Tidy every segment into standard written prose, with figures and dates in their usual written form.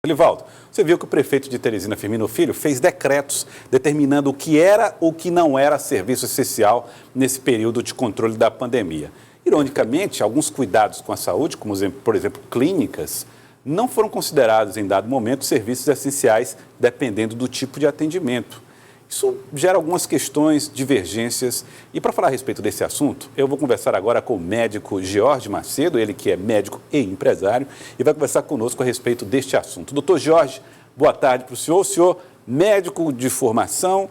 Elivaldo, você viu que o prefeito de Teresina, Firmino Filho, fez decretos determinando o que era ou o que não era serviço essencial nesse período de controle da pandemia. Ironicamente, alguns cuidados com a saúde, como por exemplo clínicas, não foram considerados em dado momento serviços essenciais, dependendo do tipo de atendimento. Isso gera algumas questões, divergências. E para falar a respeito desse assunto, eu vou conversar agora com o médico Jorge Macedo, ele que é médico e empresário, e vai conversar conosco a respeito deste assunto. Doutor Jorge, boa tarde para o senhor. O senhor, médico de formação,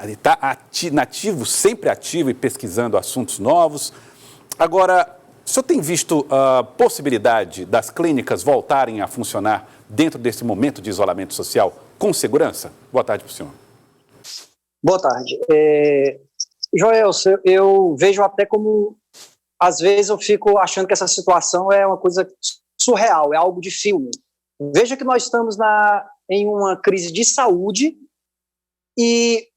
está nativo, sempre ativo e pesquisando assuntos novos. Agora, o senhor tem visto a possibilidade das clínicas voltarem a funcionar dentro desse momento de isolamento social com segurança? Boa tarde para o senhor. Boa tarde. Joel, eu vejo até como, às vezes eu fico achando que essa situação é uma coisa surreal, é algo de filme. Veja que nós estamos em uma crise de saúde e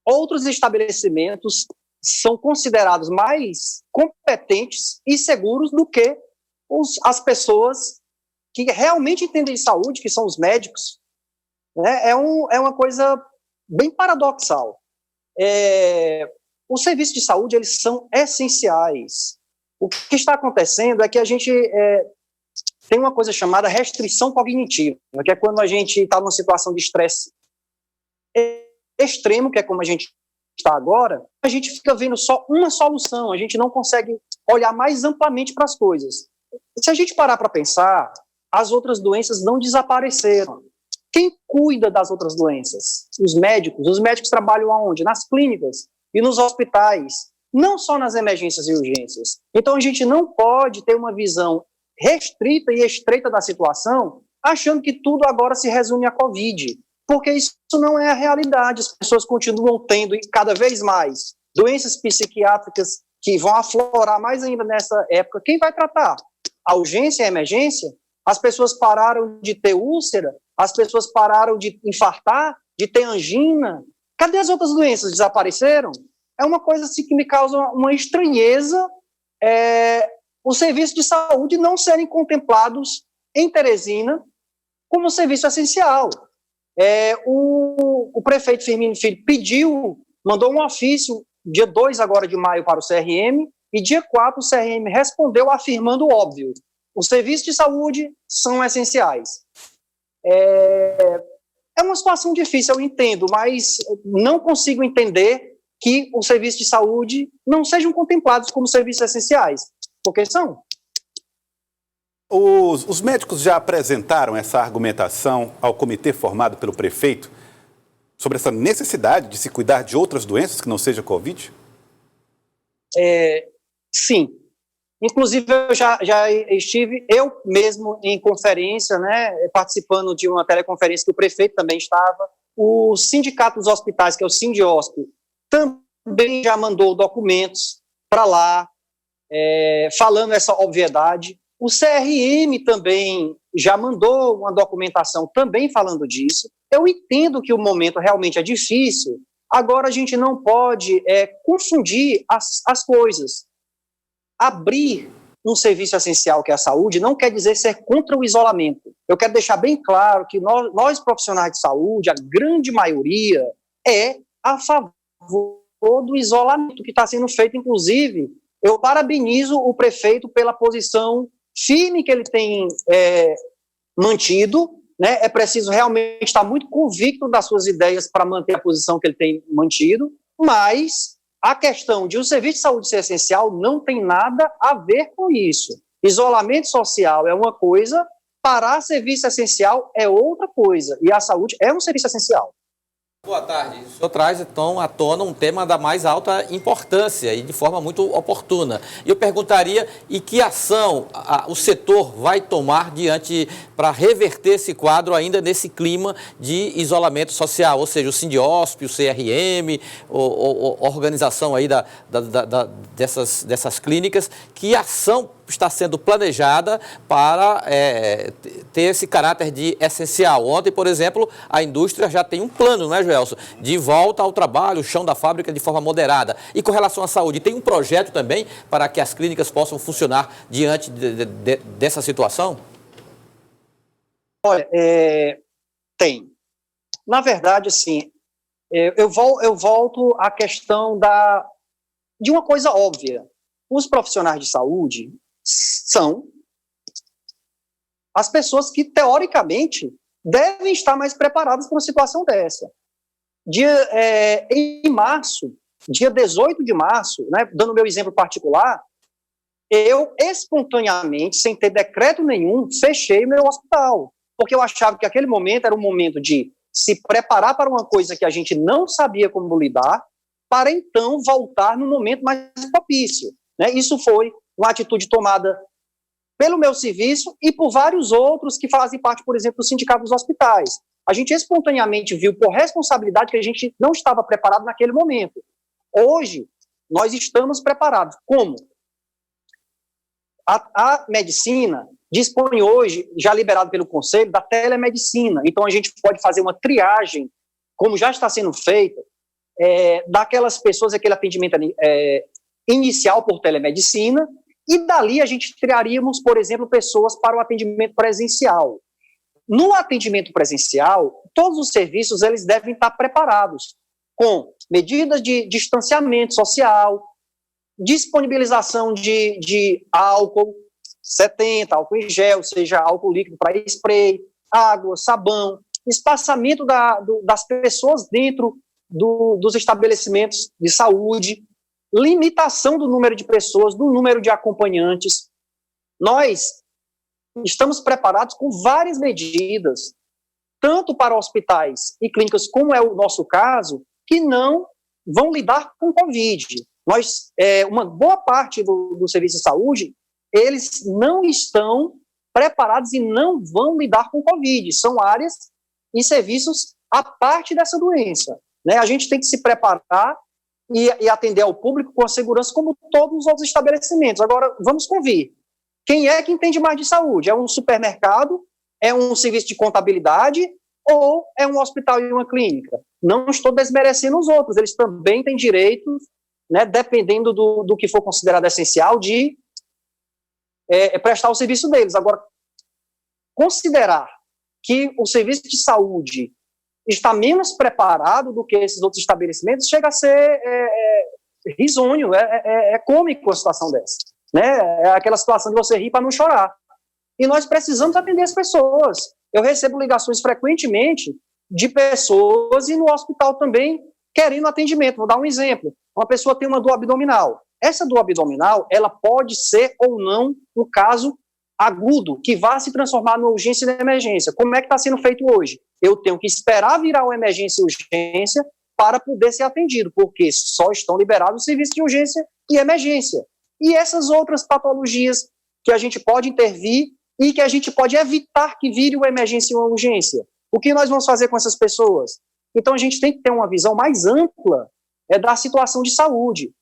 outros estabelecimentos são considerados mais competentes e seguros do que as pessoas que realmente entendem de saúde, que são os médicos. É uma coisa bem paradoxal. Os serviços de saúde, eles são essenciais. O que está acontecendo é que a gente tem uma coisa chamada restrição cognitiva, que é quando a gente está numa situação de estresse extremo, que é como a gente está agora, a gente fica vendo só uma solução, a gente não consegue olhar mais amplamente para as coisas. Se a gente parar para pensar, as outras doenças não desapareceram. Quem cuida das outras doenças? Os médicos trabalham aonde? Nas clínicas e nos hospitais, não só nas emergências e urgências. Então a gente não pode ter uma visão restrita e estreita da situação, achando que tudo agora se resume à Covid, porque isso não é a realidade. As pessoas continuam tendo cada vez mais doenças psiquiátricas que vão aflorar mais ainda nessa época. Quem vai tratar? A urgência e a emergência? As pessoas pararam de ter úlcera, as pessoas pararam de infartar, de ter angina. Cadê as outras doenças? Desapareceram? É uma coisa assim que me causa uma estranheza, os serviços de saúde não serem contemplados em Teresina como serviço essencial. O prefeito Firmino Filho mandou um ofício, dia 2 agora de maio, para o CRM, e dia 4 o CRM respondeu afirmando o óbvio: os serviços de saúde são essenciais. É uma situação difícil, eu entendo, mas não consigo entender que os serviços de saúde não sejam contemplados como serviços essenciais, porque são. Os médicos já apresentaram essa argumentação ao comitê formado pelo prefeito sobre essa necessidade de se cuidar de outras doenças que não seja Covid? Sim. Inclusive, eu já estive, eu mesmo, em conferência, participando de uma teleconferência que o prefeito também estava. O Sindicato dos Hospitais, que é o Sindiosp, também já mandou documentos para lá, falando essa obviedade. O CRM também já mandou uma documentação também falando disso. Eu entendo que o momento realmente é difícil, agora a gente não pode confundir as coisas. Abrir um serviço essencial que é a saúde não quer dizer ser contra o isolamento. Eu quero deixar bem claro que nós profissionais de saúde, a grande maioria, é a favor do isolamento que está sendo feito. Inclusive, eu parabenizo o prefeito pela posição firme que ele tem mantido. É preciso realmente estar muito convicto das suas ideias para manter a posição que ele tem mantido, mas a questão de o serviço de saúde ser essencial não tem nada a ver com isso. Isolamento social é uma coisa, parar serviço essencial é outra coisa, e a saúde é um serviço essencial. Boa tarde. O senhor traz, então, à tona um tema da mais alta importância e de forma muito oportuna. Eu perguntaria, e que ação o setor vai tomar para reverter esse quadro ainda nesse clima de isolamento social, ou seja, o Sindiosp, o CRM, a organização aí dessas clínicas, que ação está sendo planejada para ter esse caráter de essencial? Ontem, por exemplo, a indústria já tem um plano, não é, Joelson, de volta ao trabalho, o chão da fábrica de forma moderada. E com relação à saúde, tem um projeto também para que as clínicas possam funcionar diante dessa situação? Olha, tem. Na verdade, assim, eu volto à questão de uma coisa óbvia. Os profissionais de saúde são as pessoas que, teoricamente, devem estar mais preparadas para uma situação dessa. Em março, dia 18 de março, né, dando meu exemplo particular, eu, espontaneamente, sem ter decreto nenhum, fechei meu hospital, porque eu achava que aquele momento era um momento de se preparar para uma coisa que a gente não sabia como lidar, para então voltar no momento mais propício. Né? Isso foi uma atitude tomada pelo meu serviço e por vários outros que fazem parte, por exemplo, do Sindicato dos Hospitais. A gente espontaneamente viu por responsabilidade que a gente não estava preparado naquele momento. Hoje, nós estamos preparados. Como? A medicina dispõe hoje, já liberado pelo Conselho, da telemedicina. Então, a gente pode fazer uma triagem, como já está sendo feita, daquelas pessoas, aquele atendimento inicial por telemedicina, e dali a gente triaríamos, por exemplo, pessoas para o atendimento presencial. No atendimento presencial, todos os serviços eles devem estar preparados, com medidas de distanciamento social, disponibilização de álcool 70, álcool em gel, seja álcool líquido para spray, água, sabão, espaçamento das pessoas dentro dos estabelecimentos de saúde, limitação do número de pessoas, do número de acompanhantes. Nós estamos preparados com várias medidas, tanto para hospitais e clínicas, como é o nosso caso, que não vão lidar com Covid. Uma boa parte do serviço de saúde, eles não estão preparados e não vão lidar com Covid. São áreas e serviços à parte dessa doença. Né? A gente tem que se preparar e atender ao público com a segurança como todos os outros estabelecimentos. Agora, vamos convir. Quem é que entende mais de saúde? É um supermercado? É um serviço de contabilidade? Ou é um hospital e uma clínica? Não estou desmerecendo os outros. Eles também têm direitos, né, dependendo do que for considerado essencial, de prestar o serviço deles. Agora, considerar que o serviço de saúde está menos preparado do que esses outros estabelecimentos chega a ser risonho, cômico a situação dessa. Né? É aquela situação de você rir para não chorar. E nós precisamos atender as pessoas. Eu recebo ligações frequentemente de pessoas e no hospital também querendo atendimento. Vou dar um exemplo. Uma pessoa tem uma dor abdominal. Essa dor abdominal, ela pode ser ou não um caso agudo, que vai se transformar numa urgência e emergência. Como é que está sendo feito hoje? Eu tenho que esperar virar uma emergência e urgência para poder ser atendido, porque só estão liberados os serviços de urgência e emergência. E essas outras patologias que a gente pode intervir e que a gente pode evitar que vire uma emergência e uma urgência. O que nós vamos fazer com essas pessoas? Então a gente tem que ter uma visão mais ampla da situação de saúde,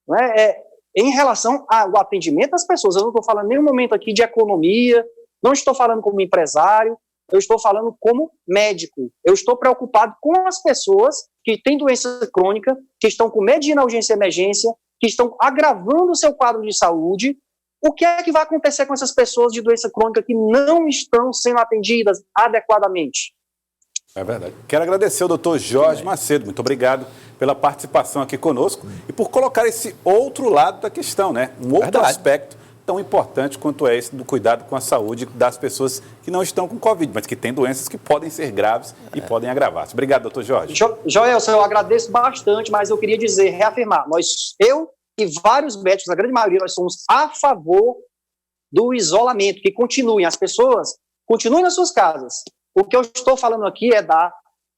não é? Em relação ao atendimento das pessoas. Eu não estou falando em nenhum momento aqui de economia, não estou falando como empresário, eu estou falando como médico. Eu estou preocupado com as pessoas que têm doença crônica, que estão com medo de ir na urgência e emergência, que estão agravando o seu quadro de saúde. O que é que vai acontecer com essas pessoas de doença crônica que não estão sendo atendidas adequadamente? É verdade. Quero agradecer ao doutor Jorge Macedo. Muito obrigado pela participação aqui conosco e por colocar esse outro lado da questão, né? Um outro aspecto tão importante quanto é esse do cuidado com a saúde das pessoas que não estão com Covid, mas que têm doenças que podem ser graves e podem agravar-se. Obrigado, doutor Jorge. Joel, eu agradeço bastante, mas eu queria dizer, reafirmar, eu e vários médicos, a grande maioria, nós somos a favor do isolamento, que continuem, as pessoas continuem nas suas casas. O que eu estou falando aqui é da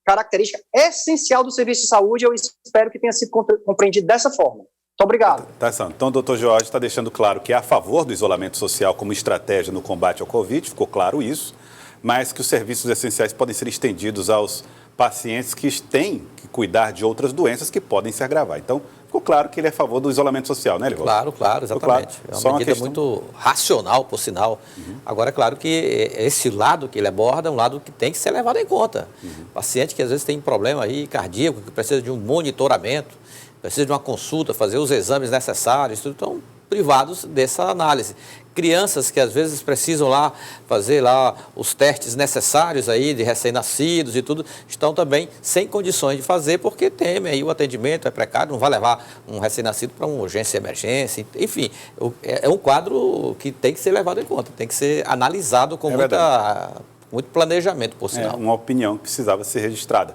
característica essencial do serviço de saúde, eu espero que tenha sido compreendido dessa forma. Muito obrigado. Então, o doutor Jorge está deixando claro que é a favor do isolamento social como estratégia no combate ao Covid, ficou claro isso, mas que os serviços essenciais podem ser estendidos aos pacientes que têm que cuidar de outras doenças que podem se agravar. Então, ficou claro que ele é a favor do isolamento social, né, Elivaldo? Claro, exatamente. É uma medida muito racional, por sinal. Agora, é claro que esse lado que ele aborda é um lado que tem que ser levado em conta. Paciente que às vezes tem problema aí cardíaco, que precisa de um monitoramento, precisa de uma consulta, fazer os exames necessários, tudo, estão privados dessa análise. crianças que às vezes precisam lá fazer lá os testes necessários aí de recém-nascidos e tudo, estão também sem condições de fazer porque temem aí o atendimento, é precário, não vai levar um recém-nascido para uma urgência e emergência, enfim, é um quadro que tem que ser levado em conta, tem que ser analisado com muito planejamento, por sinal. É uma opinião que precisava ser registrada.